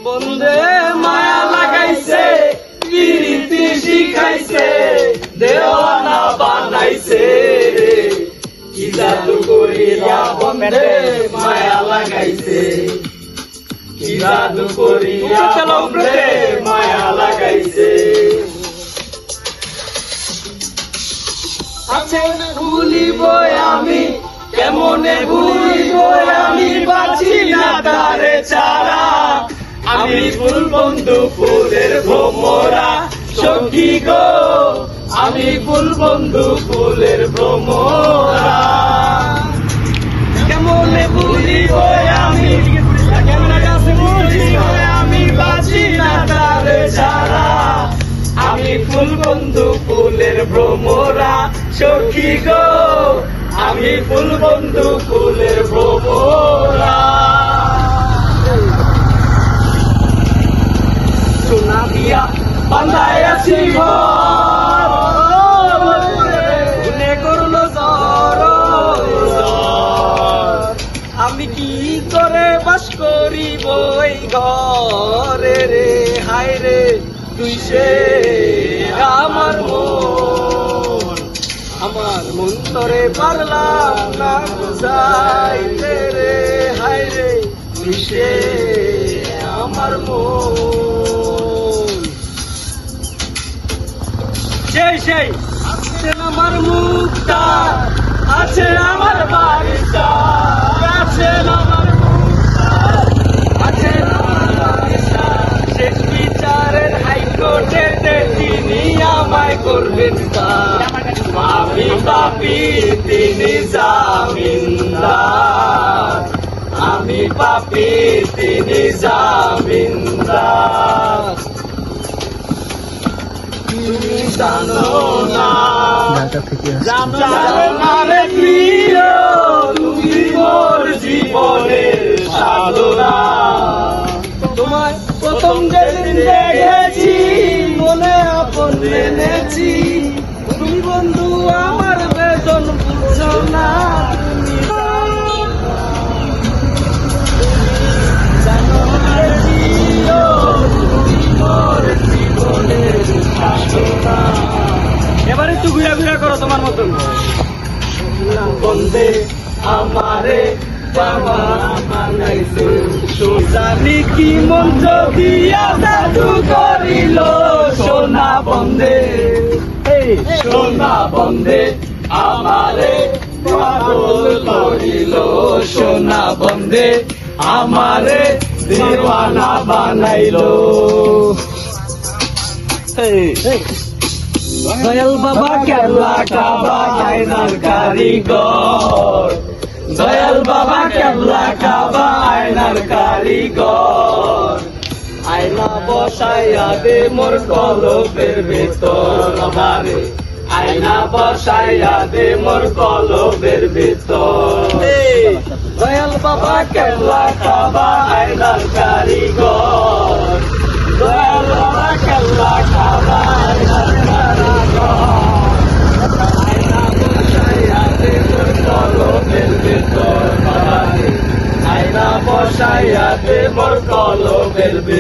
বন্ধে মায়া লাগাইছে, প্রীতি শিখাইছে, দেওয়ানা বানাইছে রে। কি জাদু করিয়া বন্ধে মায়া লাগাইছে, কি জাদু করিয়া বন্ধে মায়া লাগাইছে। আছে ভুলিব আমি, কেমনে ভুলিব আমি, বাঁচি না তারে ছাড়া। আমি ফুল বন্ধু ফুলের ভ্রমরা, সখী গো আমি ফুল বন্ধু ফুলের ভ্রমরা। কেমনে ভুলিব আমি, কেমনে ভুলিব আমি, বাঁচি না তারে ছাড়া। আমি ফুল বন্ধু ফুলের ভ্রমরা, সখী গো আমি ফুল বন্ধু ফুলের ভ্রমরা। সোনা দিয়া বান্ধায় আছি মনে করলো জ্বর। আমি কি করে বাস করিব এই ঘরে রে, হায় রে তুই সে আমার মন। আমার মন তরে পারলাম না বুঝাইতে রে, হায় রে তুই সে আমার মন। সেই আছে আমার মুখটা, আছে আমার বাড়িটা, আছে আমার মুখটা, আছে আমার বাড়িটা। শেষ বিচারের হাইকোর্টেতে তিনি আমায় করবেন তার। আমি পাপী তিনি জামিনদার, আমি পাপী তিনি জামিনদার। তুমি জানো না, জানো না রে প্রিয়, তুমি মোর জীবনের সাধনা। তোমায় প্রথম যেদিন দেখেছি, মনে আপন জেনেছি, তুমি বন্ধু আমার বেদন বুঝো না। তুমি জানো না রে প্রিয়, তুমি মোর জীবনের সাধনা। এবার একটু ঘুরা ঘুরা করো তোমার মতন। বন্ধে আমারে জানি কি মন্ত্র দিয়া জাদু করিল, সোনা বন্ধে সোনা বন্ধে আমারে পাগল করিল, সোনা বন্ধে আমারে দিওয়ানা বানাইল। দয়াল বাবা কেবলা কাবা আয়নার কারিগর, দয়াল বাবা কেবলা কাবা আয়নার কারিগর। আয়না বসাইয়া দে মোর কলবের ভেতর আমারে, আয়না বসাইয়া দে মোর কলবের ভেতর। দয়াল বাবা কেবলা কাবা আয়নার কারিগর, দয়াল বাবা কেবলা কাবা আয়নার কারিগর। আয়না বসাইয়া দে মোর কলবের ভেতর, আয়না বসাইয়া দে মোর কলবের ভেতর।